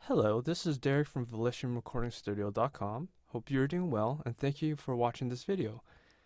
Hello, this is Derek from VolitionRecordingStudio.com. Hope you're doing well, and thank you for watching this video.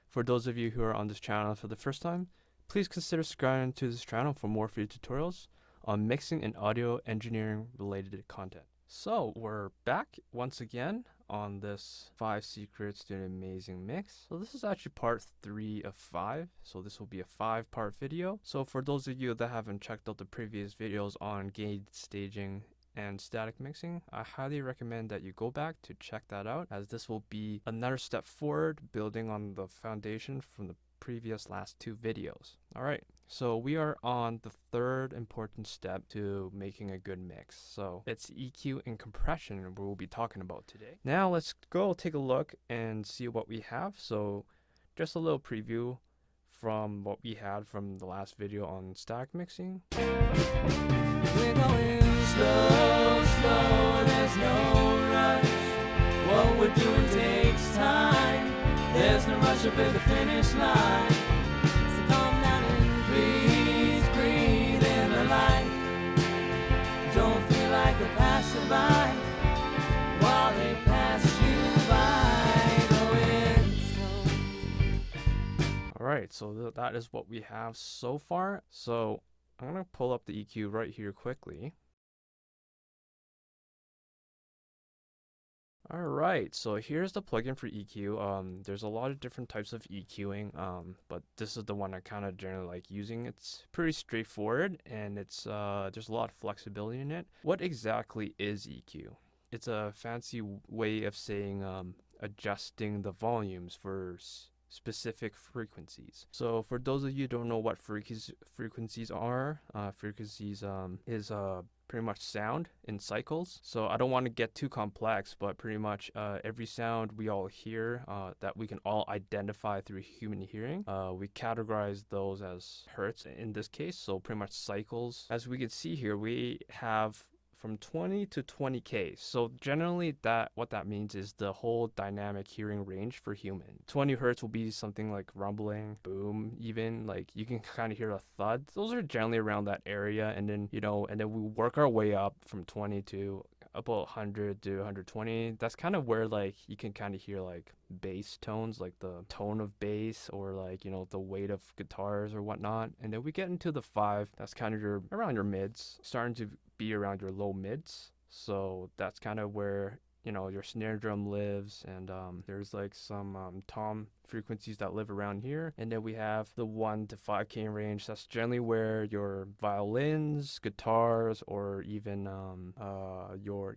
For those of you who are on this channel for the first time, please consider subscribing to this channel for more free tutorials on mixing and audio engineering related content. So we're back once again on this 5 secrets to an amazing mix. So this is actually part 3 of 5. So this will be a 5-part video. So for those of you that haven't checked out the previous videos on gain staging and static mixing, I highly recommend that you go back to check that out, as this will be another step forward building on the foundation from the previous last 2 videos. Alright, so we are on the third important step to making a good mix. So it's EQ and compression we'll be talking about today. Now let's go take a look and see what we have. So just a little preview from what we had from the last video on static mixing. We're going slow, slow, there's no rush. What we're doing takes time. There's no rush up at the finish line. So calm down and breathe in the light. Don't feel like a passerby while they pass you by. Going slow. Alright, so that is what we have so far. So I'm going to pull up the EQ right here quickly. Alright, so here's the plugin for EQ. There's a lot of different types of EQing, but this is the one I kind of generally like using. It's pretty straightforward, and it's there's a lot of flexibility in it. What exactly is EQ? It's a fancy way of saying adjusting the volumes for specific frequencies. So for those of you who don't know what frequencies are, frequencies is pretty much sound in cycles. So I don't want to get too complex, but pretty much every sound we all hear that we can all identify through human hearing, we categorize those as hertz in this case. So pretty much cycles. As we can see here, we have from 20 to 20k. So generally what that means is the whole dynamic hearing range for human. 20 hertz will be something like rumbling, boom, even like you can kind of hear a thud. Those are generally around that area, and then and then we work our way up from 20 to about 100 to 120. That's kind of where like you can kind of hear like bass tones, like the tone of bass, or like the weight of guitars or whatnot. And then we get into the 5. That's kind of around your mids, starting to be around your low mids. So that's kind of where your snare drum lives, and there's like some tom frequencies that live around here. And then we have the 1 to 5k range. That's generally where your violins, guitars, or even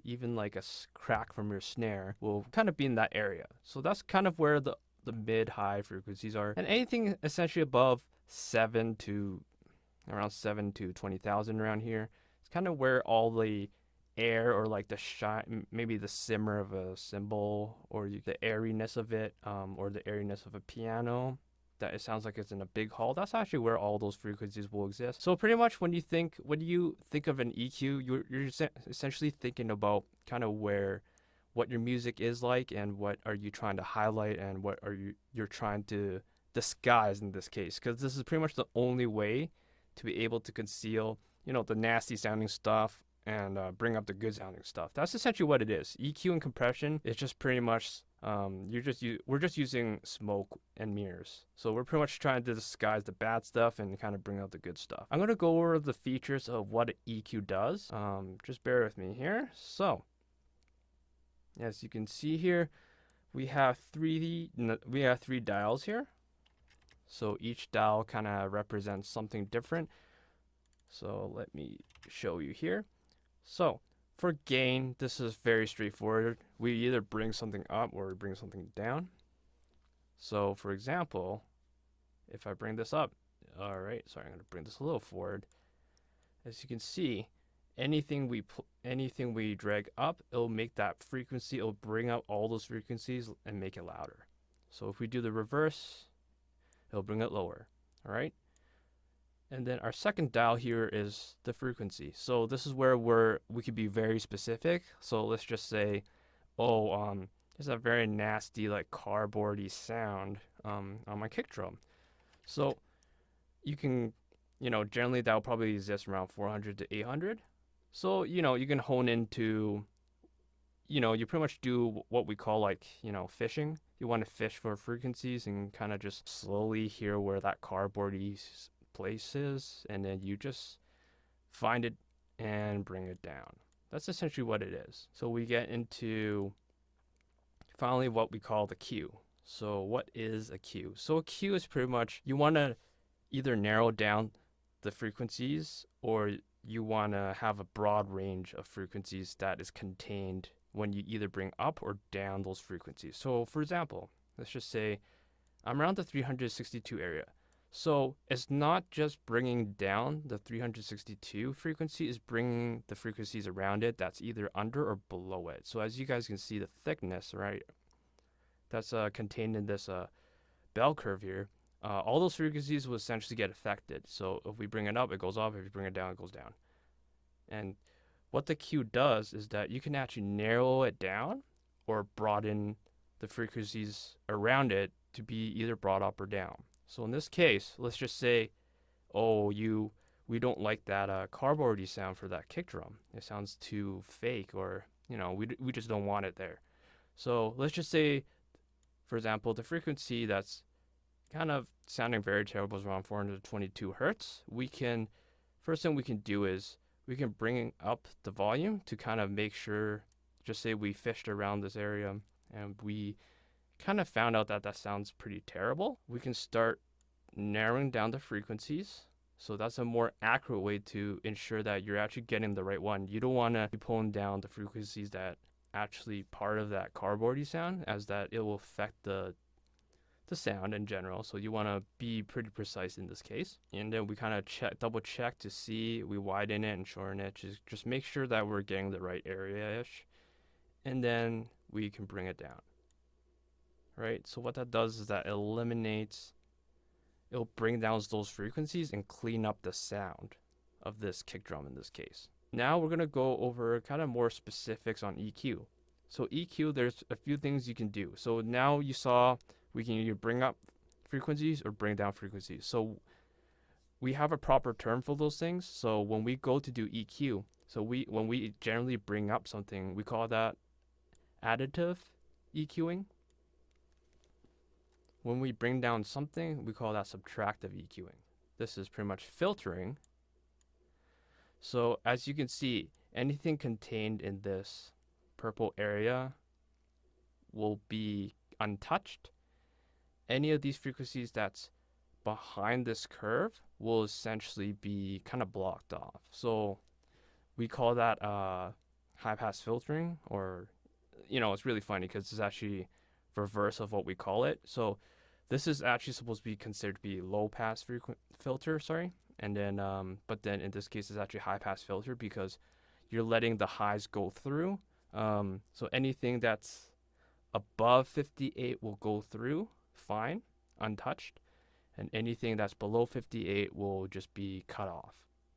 even like a crack from your snare will kind of be in that area. So that's kind of where the mid-high frequencies are, and anything essentially above 7 to 20,000 around here, it's kind of where all the air, or like the shine, maybe the simmer of a cymbal, or the airiness of it, or the airiness of a piano, that it sounds like it's in a big hall. That's actually where all those frequencies will exist. So pretty much when you think of an EQ, you're essentially thinking about kind of what your music is like, and what are you trying to highlight, and what are you're trying to disguise in this case, because this is pretty much the only way to be able to conceal the nasty sounding stuff and bring up the good sounding stuff. That's essentially what it is. EQ and compression is just pretty much we're just using smoke and mirrors. So we're pretty much trying to disguise the bad stuff and kind of bring out the good stuff. I'm going to go over the features of what an EQ does. Just bear with me here. So as you can see here, we have three dials here. So each dial kind of represents something different. So let me show you here. So for gain, this is very straightforward. We either bring something up or we bring something down. So for example, if I bring this up, alright, sorry, I'm going to bring this a little forward. As you can see, anything we drag up, it'll make that frequency, it'll bring up all those frequencies and make it louder. So if we do the reverse, it'll bring it lower. Alright? And then our second dial here is the frequency. So this is where we could be very specific. So let's just say, there's a very nasty, like cardboardy sound on my kick drum. So you can, generally that will probably exist around 400 to 800. So, you can hone into you pretty much do what we call like, fishing. You want to fish for frequencies and kind of just slowly hear where that cardboardy place is, and then you just find it and bring it down. That's essentially what it is. So we get into finally what we call the cue. So what is a cue? So a cue is pretty much you want to either narrow down the frequencies or you want to have a broad range of frequencies that is contained when you either bring up or down those frequencies. So for example, let's just say I'm around the 362 area. So it's not just bringing down the 362 frequency, it's bringing the frequencies around it that's either under or below it. So as you guys can see, the thickness, right, that's contained in this bell curve here, all those frequencies will essentially get affected. So if we bring it up, it goes up. If you bring it down, it goes down. And what the cue does is that you can actually narrow it down or broaden the frequencies around it to be either brought up or down. So in this case, let's just say, we don't like that cardboardy sound for that kick drum. It sounds too fake, or we just don't want it there. So let's just say, for example, the frequency that's kind of sounding very terrible is around 422 hertz. First thing we can do is we can bring up the volume to kind of make sure, just say we fished around this area and we kind of found out that sounds pretty terrible. We can start narrowing down the frequencies. So that's a more accurate way to ensure that you're actually getting the right one. You don't want to be pulling down the frequencies that actually part of that cardboardy sound, as that it will affect the sound in general. So you want to be pretty precise in this case. And then we kind of double check to see, we widen it and shorten it. Just make sure that we're getting the right area-ish. And then we can bring it down. Right? So what that does is that it'll bring down those frequencies and clean up the sound of this kick drum in this case. Now we're going to go over kind of more specifics on EQ. So EQ, there's a few things you can do. So now you saw we can either bring up frequencies or bring down frequencies. So we have a proper term for those things. So when we go to do EQ, when we generally bring up something, we call that additive EQing. When we bring down something, we call that subtractive EQing. This is pretty much filtering. So as you can see, anything contained in this purple area will be untouched. Any of these frequencies that's behind this curve will essentially be kind of blocked off. So we call that high pass filtering, or it's really funny because it's actually reverse of what we call it. So this is actually supposed to be considered to be low pass filter, and then but then in this case it's actually high pass filter because you're letting the highs go through. So anything that's above 58 will go through fine, untouched, and anything that's below 58 will just be cut off,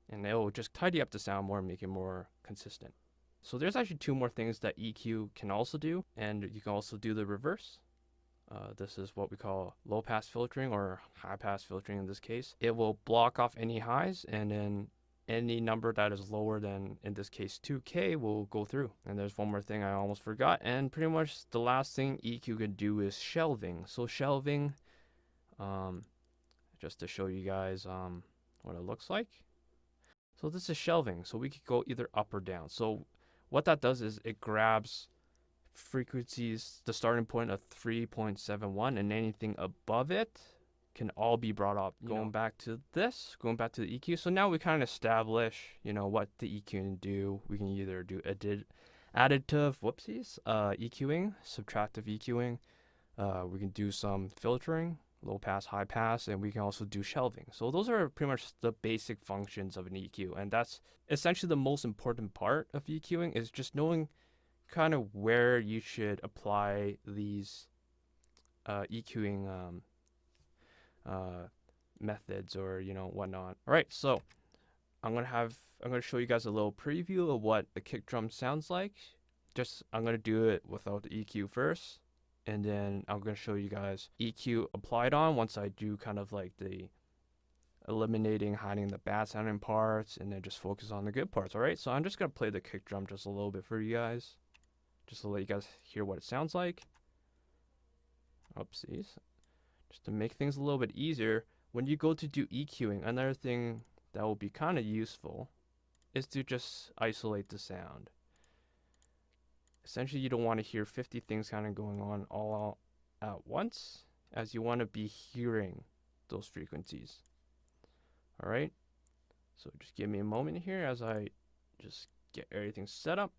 and it will just tidy up the sound more and make it more consistent. So there's actually two more things that EQ can also do, and you can also do the reverse. This is what we call low pass filtering, or high pass filtering in this case. It will block off any highs, and then any number that is lower than, in this case, 2K will go through. And there's one more thing I almost forgot, and pretty much the last thing EQ can do is shelving. So shelving, just to show you guys what it looks like. So this is shelving, so we could go either up or down. So what that does is it grabs frequencies, the starting point of 3.71, and anything above it can all be brought up. Going back to the EQ. So now we kind of establish, what the EQ can do. We can either do additive, EQing, subtractive EQing. We can do some filtering, low pass, high pass, and we can also do shelving. So those are pretty much the basic functions of an EQ, and that's essentially the most important part of EQing, is just knowing kind of where you should apply these EQing methods, or whatnot. All right, so I'm gonna show you guys a little preview of what the kick drum sounds like. I'm gonna do it without the EQ first, and then I'm gonna show you guys EQ applied on once I do kind of like the eliminating, hiding the bad sounding parts, and then just focus on the good parts. All right, so I'm just gonna play the kick drum just a little bit for you guys. just to let you guys hear what it sounds like. Oopsies. Just to make things a little bit easier, when you go to do EQing, another thing that will be kind of useful is to just isolate the sound. Essentially, you don't want to hear 50 things kind of going on all at once, as you want to be hearing those frequencies. All right, so just give me a moment here as I just get everything set up.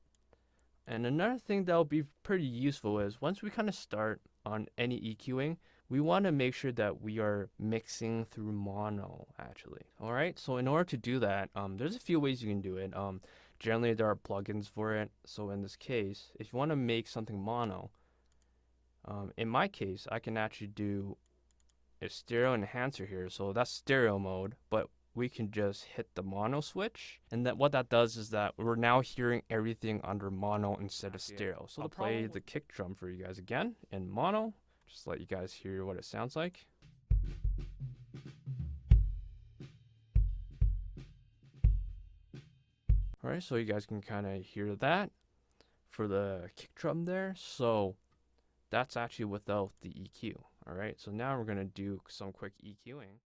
And another thing that will be pretty useful is once we kind of start on any EQing, we want to make sure that we are mixing through mono actually. All right, so in order to do that, there's a few ways you can do it. Generally there are plugins for it. So in this case, if you want to make something mono, in my case, I can actually do a stereo enhancer here. So that's stereo mode, but we can just hit the mono switch, and that what that does is that we're now hearing everything under mono instead of stereo. So I'll play the kick drum for you guys again in mono, just to let you guys hear what it sounds like. All right, so you guys can kind of hear that for the kick drum there. So that's actually without the EQ. All right, so now we're gonna do some quick EQing.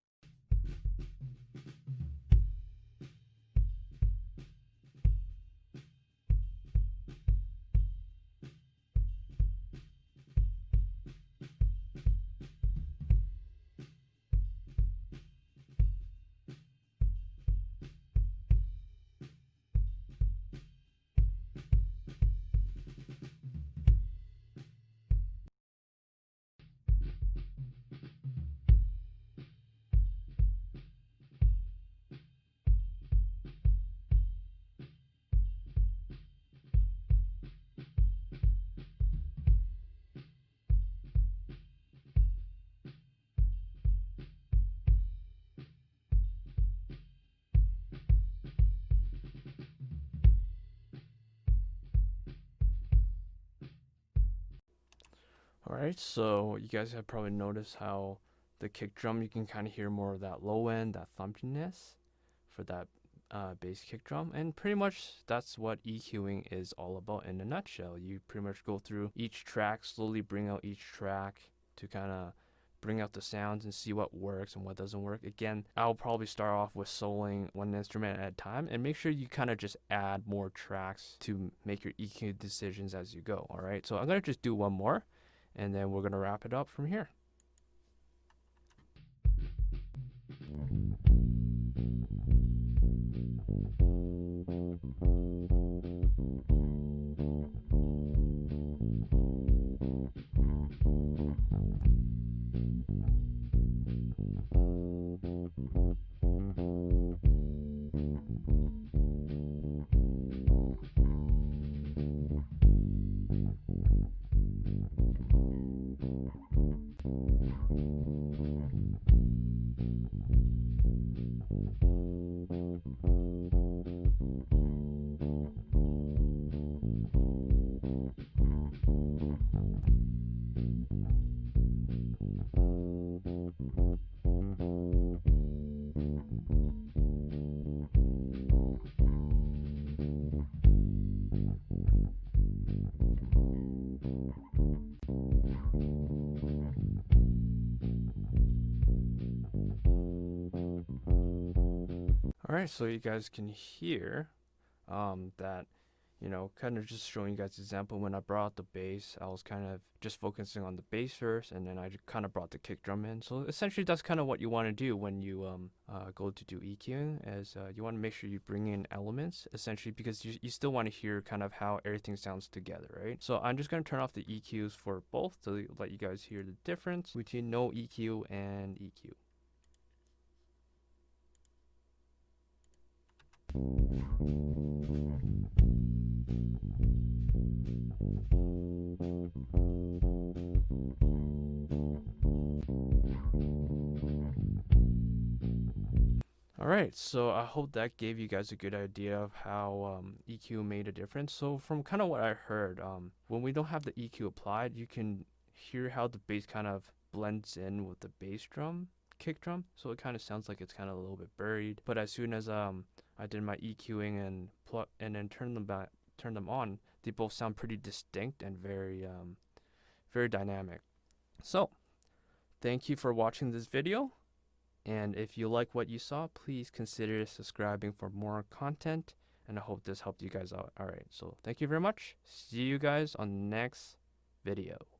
All right, so you guys have probably noticed how the kick drum, you can kind of hear more of that low end, that thumpiness for that bass kick drum. And pretty much that's what EQing is all about in a nutshell. You pretty much go through each track, slowly bring out each track to kind of bring out the sounds and see what works and what doesn't work. Again, I'll probably start off with soloing one instrument at a time, and make sure you kind of just add more tracks to make your EQ decisions as you go. All right, so I'm going to just do one more, and then we're going to wrap it up from here. All right, so you guys can hear that, kind of just showing you guys an example. When I brought out the bass, I was kind of just focusing on the bass first, and then I kind of brought the kick drum in. So essentially, that's kind of what you want to do when you go to do EQing, is you want to make sure you bring in elements, essentially, because you still want to hear kind of how everything sounds together, right? So I'm just going to turn off the EQs for both to let you guys hear the difference between no EQ and EQ. Alright, so I hope that gave you guys a good idea of how EQ made a difference. So from kind of what I heard, when we don't have the EQ applied, you can hear how the bass kind of blends in with the bass drum, kick drum. So it kind of sounds like it's kind of a little bit buried. But as soon as I did my EQing and then turned them back turn them on, they both sound pretty distinct and very dynamic. So, thank you for watching this video. And if you like what you saw, please consider subscribing for more content. And I hope this helped you guys out. Alright, so thank you very much. See you guys on the next video.